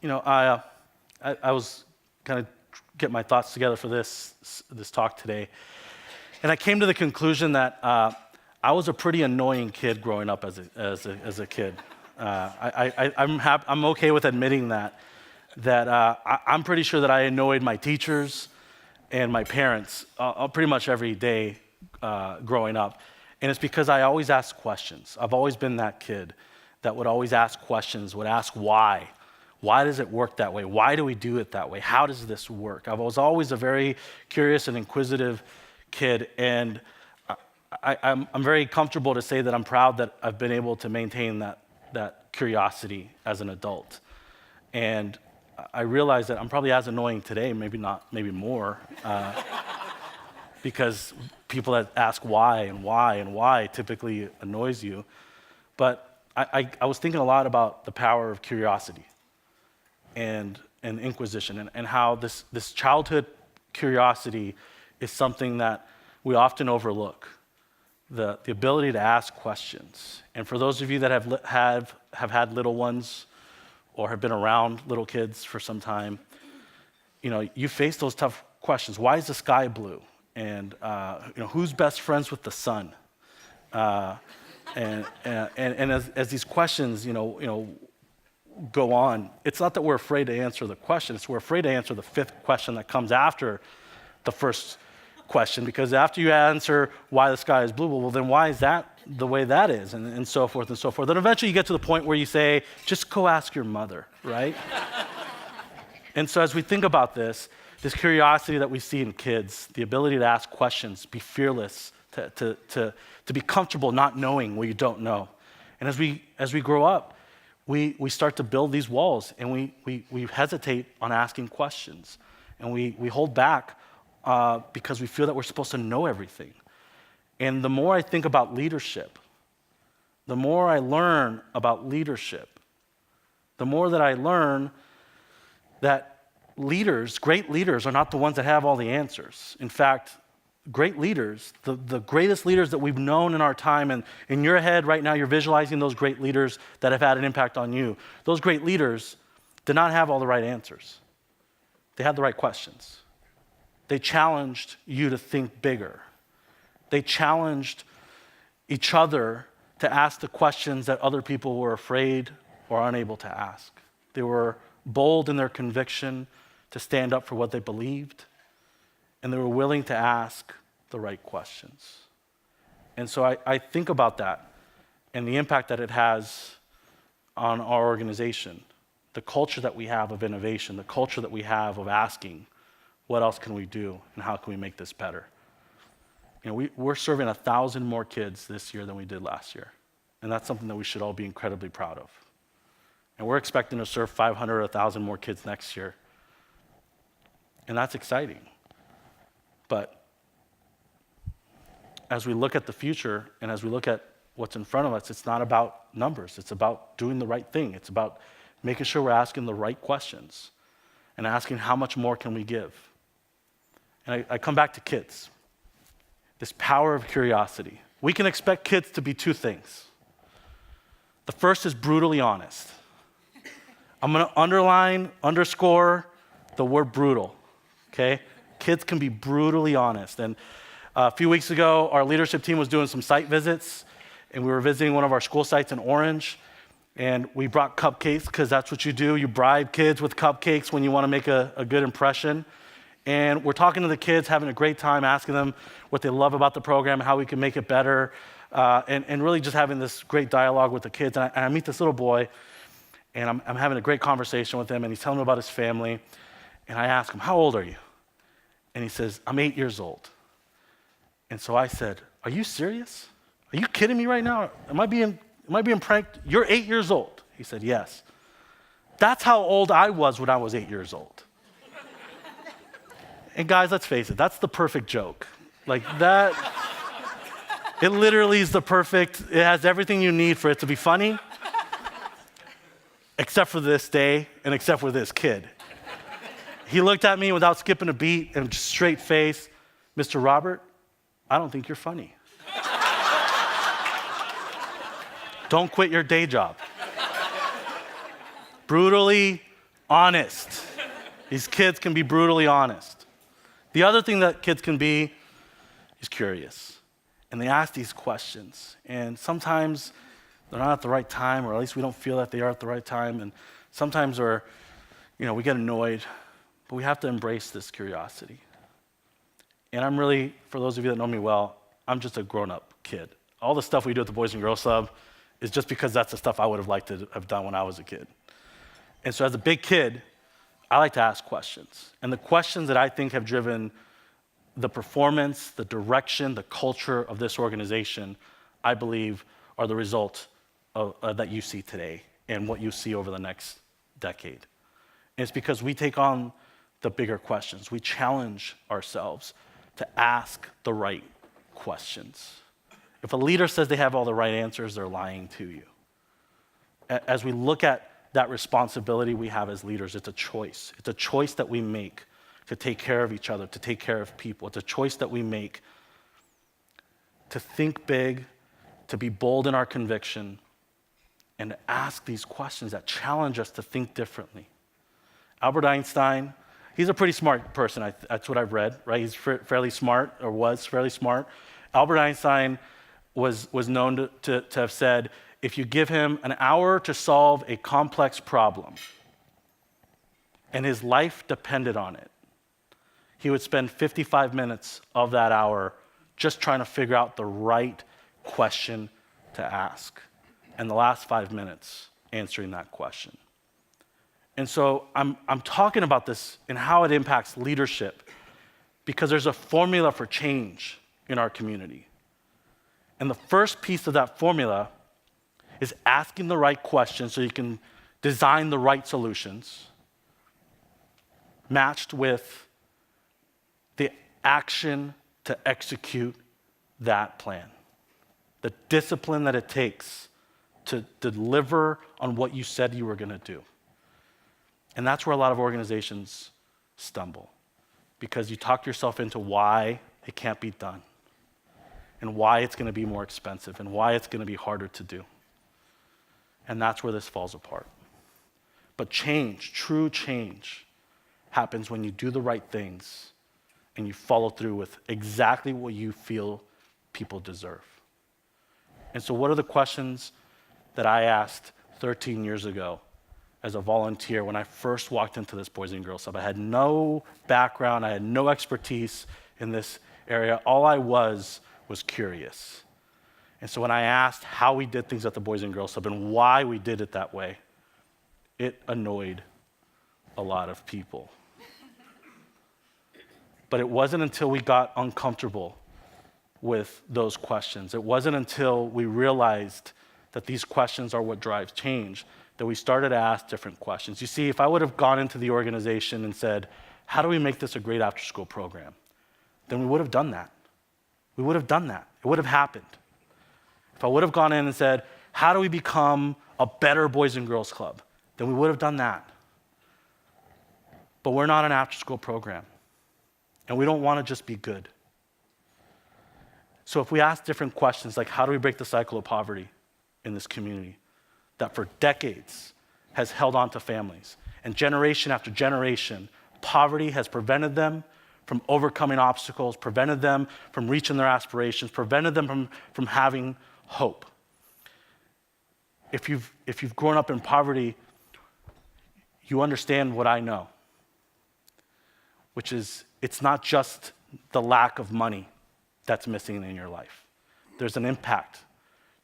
I was kind of get my thoughts together for this talk today, and I came to the conclusion that I was a pretty annoying kid growing up as a kid. I'm okay with admitting that I'm pretty sure that I annoyed my teachers and my parents pretty much every day growing up, and it's because I always asked questions. I've always been that kid that would always ask questions, would ask why. Why does it work that way? Why do we do it that way? How does this work? I was always a very curious and inquisitive kid, and I'm very comfortable to say that I'm proud that I've been able to maintain that curiosity as an adult. And I realize that I'm probably as annoying today, maybe not, maybe more, because people that ask why and why and why typically annoys you. But I was thinking a lot about the power of curiosity and inquisition, and how this childhood curiosity is something that we often overlook. The ability to ask questions. And for those of you that have had little ones or have been around little kids for some time, you face those tough questions. Why is the sky blue? And who's best friends with the sun? And as these questions, go on, it's not that we're afraid to answer the question, it's we're afraid to answer the fifth question that comes after the first question, because after you answer why the sky is blue, well, then why is that the way that is, and so forth and so forth. Then eventually you get to the point where you say, just go ask your mother, right? And so as we think about this curiosity that we see in kids, the ability to ask questions, be fearless, to be comfortable not knowing what you don't know. And as we grow up, we start to build these walls, and we hesitate on asking questions, and we hold back because we feel that we're supposed to know everything. And the more I think about leadership, the more I learn about leadership, the more that I learn that great leaders are not the ones that have all the answers. In fact, great leaders, the greatest leaders that we've known in our time, and in your head right now, you're visualizing those great leaders that have had an impact on you. Those great leaders did not have all the right answers. They had the right questions. They challenged you to think bigger. They challenged each other to ask the questions that other people were afraid or unable to ask. They were bold in their conviction to stand up for what they believed, and they were willing to ask the right questions. And so I think about that and the impact that it has on our organization, the culture that we have of innovation, the culture that we have of asking, what else can we do and how can we make this better? We're serving 1,000 more kids this year than we did last year. And that's something that we should all be incredibly proud of. And we're expecting to serve 500 or 1,000 more kids next year. And that's exciting. But as we look at the future and as we look at what's in front of us, it's not about numbers. It's about doing the right thing. It's about making sure we're asking the right questions and asking how much more can we give. And I come back to kids. This power of curiosity. We can expect kids to be two things. The first is brutally honest. I'm going to underscore the word brutal, okay? Kids can be brutally honest. And a few weeks ago, our leadership team was doing some site visits, and we were visiting one of our school sites in Orange, and we brought cupcakes, because that's what you do. You bribe kids with cupcakes when you want to make a good impression. And we're talking to the kids, having a great time, asking them what they love about the program, how we can make it better, and really just having this great dialogue with the kids. And I meet this little boy, and I'm having a great conversation with him, and he's telling me about his family. And I ask him, how old are you? And he says, I'm 8 years old. And so I said, are you serious? Are you kidding me right now? Am I being pranked? You're 8 years old. He said, yes. That's how old I was when I was 8 years old. And guys, let's face it, that's the perfect joke. Like that, it literally is it has everything you need for it to be funny, except for this day and except for this kid. He looked at me without skipping a beat and just straight face, Mr. Robert, I don't think you're funny. Don't quit your day job. Brutally Honest. These kids can be brutally honest. The other thing that kids can be is curious. And they ask these questions. And sometimes they're not at the right time, or at least we don't feel that they are at the right time. And sometimes we get annoyed, but we have to embrace this curiosity. And I'm really, for those of you that know me well, I'm just a grown-up kid. All the stuff we do at the Boys and Girls Club is just because that's the stuff I would have liked to have done when I was a kid. And so as a big kid, I like to ask questions. And the questions that I think have driven the performance, the direction, the culture of this organization, I believe are the result of, that you see today and what you see over the next decade. And it's because we take on the bigger questions. We challenge ourselves to ask the right questions. If a leader says they have all the right answers, they're lying to you. As we look at that responsibility we have as leaders, it's a choice. It's a choice that we make to take care of each other, to take care of people. It's a choice that we make to think big, to be bold in our conviction, and to ask these questions that challenge us to think differently. Albert Einstein, he's a pretty smart person. That's what I've read, right? He's fairly smart, or was fairly smart. Albert Einstein was known to have said, if you give him an hour to solve a complex problem, and his life depended on it, he would spend 55 minutes of that hour just trying to figure out the right question to ask, and the last 5 minutes answering that question. And so I'm talking about this and how it impacts leadership because there's a formula for change in our community. And the first piece of that formula is asking the right questions so you can design the right solutions matched with the action to execute that plan. The discipline that it takes to deliver on what you said you were going to do. And that's where a lot of organizations stumble, because you talk yourself into why it can't be done and why it's going to be more expensive and why it's going to be harder to do. And that's where this falls apart. But change, true change, happens when you do the right things and you follow through with exactly what you feel people deserve. And so what are the questions that I asked 13 years ago as a volunteer when I first walked into this Boys and Girls Club? I had no background, I had no expertise in this area. All I was curious. And so when I asked how we did things at the Boys and Girls Club and why we did it that way, it annoyed a lot of people. But it wasn't until we got uncomfortable with those questions, it wasn't until we realized that these questions are what drives change, that we started to ask different questions. You see, if I would have gone into the organization and said, how do we make this a great after-school program? Then we would have done that. We would have done that. It would have happened. If I would have gone in and said, how do we become a better Boys and Girls Club? Then we would have done that. But we're not an after-school program. And we don't want to just be good. So if we ask different questions, like how do we break the cycle of poverty in this community that for decades has held on to families, and generation after generation, poverty has prevented them from overcoming obstacles, prevented them from reaching their aspirations, prevented them from having hope. If you've grown up in poverty, you understand what I know, which is it's not just the lack of money that's missing in your life. There's an impact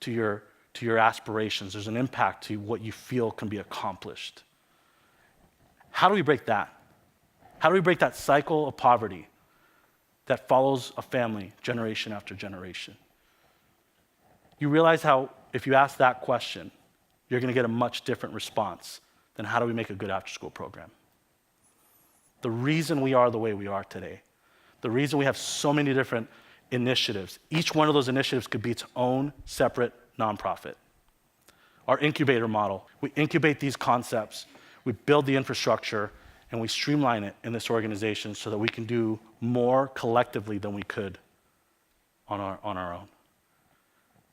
to your aspirations. There's an impact to what you feel can be accomplished. How do we break that? How do we break that cycle of poverty that follows a family generation after generation? You realize how, if you ask that question, you're going to get a much different response than how do we make a good after-school program. The reason we are the way we are today, the reason we have so many different initiatives, each one of those initiatives could be its own separate nonprofit. Our incubator model, we incubate these concepts, we build the infrastructure, and we streamline it in this organization so that we can do more collectively than we could on our own.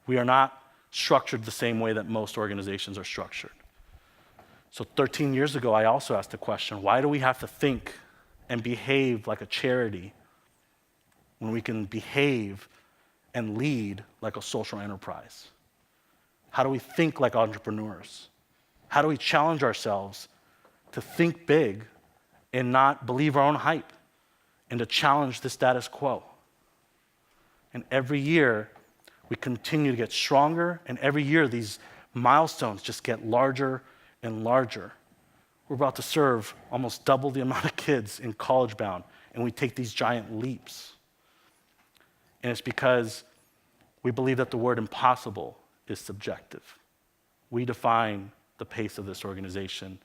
We are not structured the same way that most organizations are structured. So 13 years ago, I also asked the question, why do we have to think and behave like a charity when we can behave and lead like a social enterprise? How do we think like entrepreneurs? How do we challenge ourselves to think big and not believe our own hype and to challenge the status quo? And every year, we continue to get stronger, and every year these milestones just get larger and larger. We're about to serve almost double the amount of kids in college bound, and we take these giant leaps. And it's because we believe that the word impossible is subjective. We define the pace of this organization,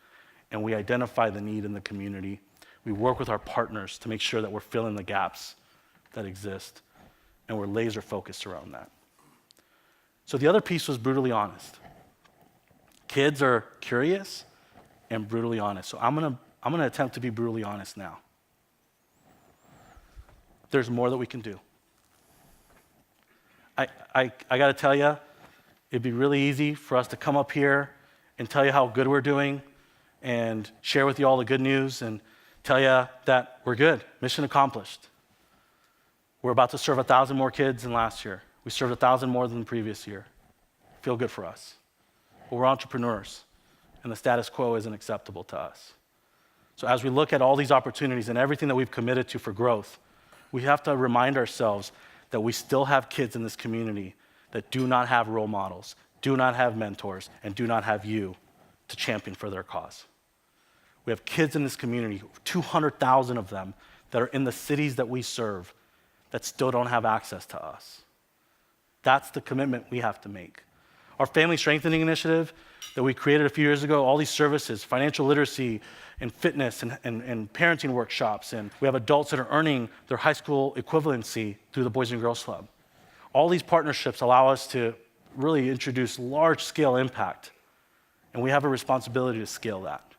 and we identify the need in the community. We work with our partners to make sure that we're filling the gaps that exist, and we're laser focused around that. So the other piece was brutally honest. Kids are curious and brutally honest. So I'm gonna attempt to be brutally honest now. There's more that we can do. I gotta tell you, it'd be really easy for us to come up here and tell you how good we're doing and share with you all the good news and tell you that we're good, mission accomplished. We're about to serve 1,000 more kids than last year. We served 1,000 more than the previous year. Feel good for us. But we're entrepreneurs, and the status quo isn't acceptable to us. So as we look at all these opportunities and everything that we've committed to for growth, we have to remind ourselves that we still have kids in this community that do not have role models, do not have mentors, and do not have you to champion for their cause. We have kids in this community, 200,000 of them, that are in the cities that we serve that still don't have access to us. That's the commitment we have to make. Our family strengthening initiative that we created a few years ago, all these services, financial literacy and fitness and parenting workshops, and we have adults that are earning their high school equivalency through the Boys and Girls Club. All these partnerships allow us to really introduce large-scale impact, and we have a responsibility to scale that.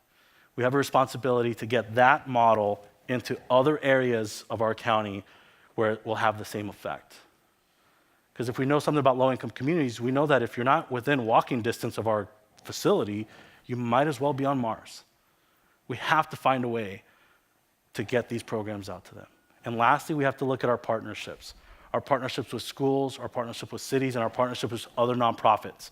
We have a responsibility to get that model into other areas of our county where it will have the same effect. Because if we know something about low-income communities, we know that if you're not within walking distance of our facility, you might as well be on Mars. We have to find a way to get these programs out to them. And lastly, we have to look at our partnerships with schools, our partnership with cities, and our partnership with other nonprofits.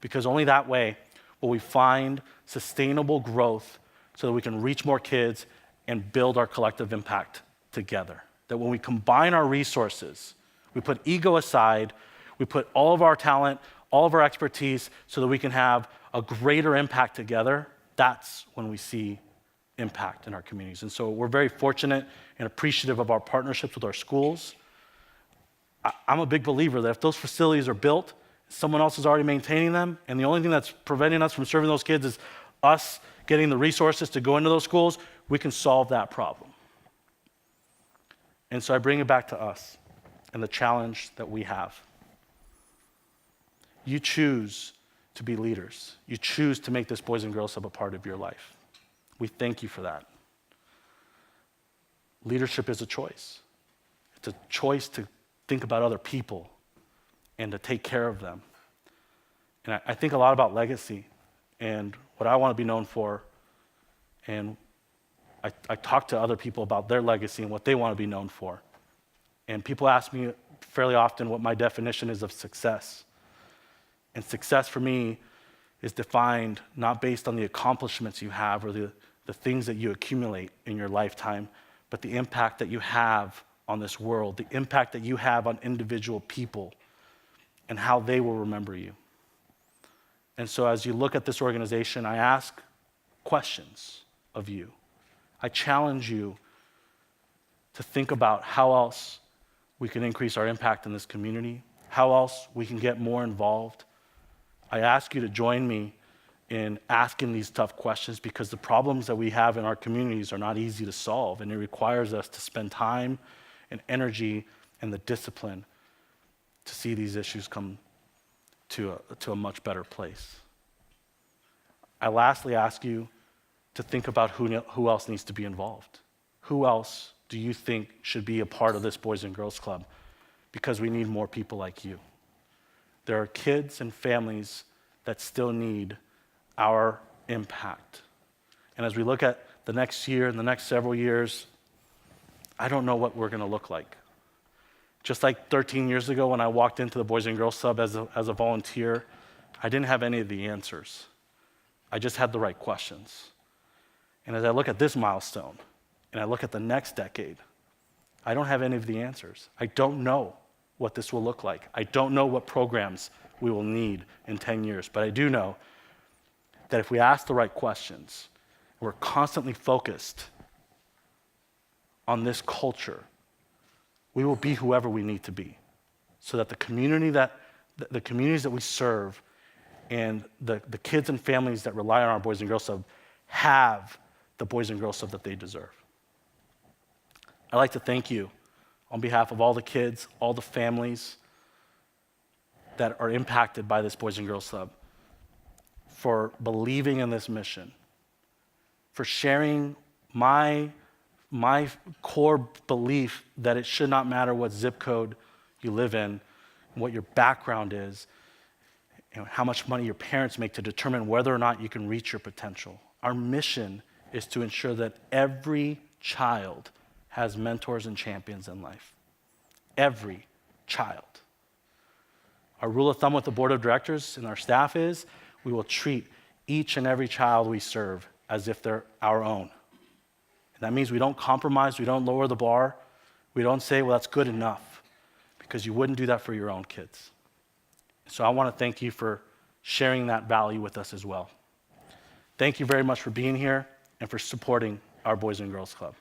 Because only that way will we find sustainable growth so that we can reach more kids and build our collective impact together. That when we combine our resources, we put ego aside, we put all of our talent, all of our expertise so that we can have a greater impact together, that's when we see impact in our communities. And so we're very fortunate and appreciative of our partnerships with our schools. I'm a big believer that if those facilities are built, someone else is already maintaining them, and the only thing that's preventing us from serving those kids is us getting the resources to go into those schools, we can solve that problem. And so I bring it back to us and the challenge that we have. You choose to be leaders. You choose to make this Boys and Girls Club a part of your life. We thank you for that. Leadership is a choice. It's a choice to think about other people and to take care of them. And I think a lot about legacy and what I want to be known for. And I talk to other people about their legacy and what they want to be known for. And people ask me fairly often what my definition is of success. And success for me is defined not based on the accomplishments you have or the things that you accumulate in your lifetime, but the impact that you have on this world, the impact that you have on individual people and how they will remember you. And so as you look at this organization, I ask questions of you. I challenge you to think about how else we can increase our impact in this community, how else we can get more involved. I ask you to join me in asking these tough questions because the problems that we have in our communities are not easy to solve, and it requires us to spend time and energy and the discipline to see these issues come to a much better place. I lastly ask you to think about who else needs to be involved. Who else do you think should be a part of this Boys and Girls Club? Because we need more people like you. There are kids and families that still need our impact. And as we look at the next year and the next several years, I don't know what we're going to look like. Just like 13 years ago when I walked into the Boys and Girls Club as a volunteer, I didn't have any of the answers. I just had the right questions. And as I look at this milestone, and I look at the next decade, I don't have any of the answers. I don't know what this will look like. I don't know what programs we will need in 10 years, but I do know that if we ask the right questions, we're constantly focused on this culture, we will be whoever we need to be, so that the communities that we serve and the kids and families that rely on our Boys and Girls Club have the Boys and Girls Club that they deserve. I'd like to thank you on behalf of all the kids, all the families that are impacted by this Boys and Girls Club, for believing in this mission, for sharing my core belief that it should not matter what zip code you live in, what your background is, how much money your parents make to determine whether or not you can reach your potential. Our mission is to ensure that every child has mentors and champions in life. Every child. Our rule of thumb with the board of directors and our staff is we will treat each and every child we serve as if they're our own. And that means we don't compromise, we don't lower the bar, we don't say, well, that's good enough, because you wouldn't do that for your own kids. So I want to thank you for sharing that value with us as well. Thank you very much for being here and for supporting our Boys and Girls Club.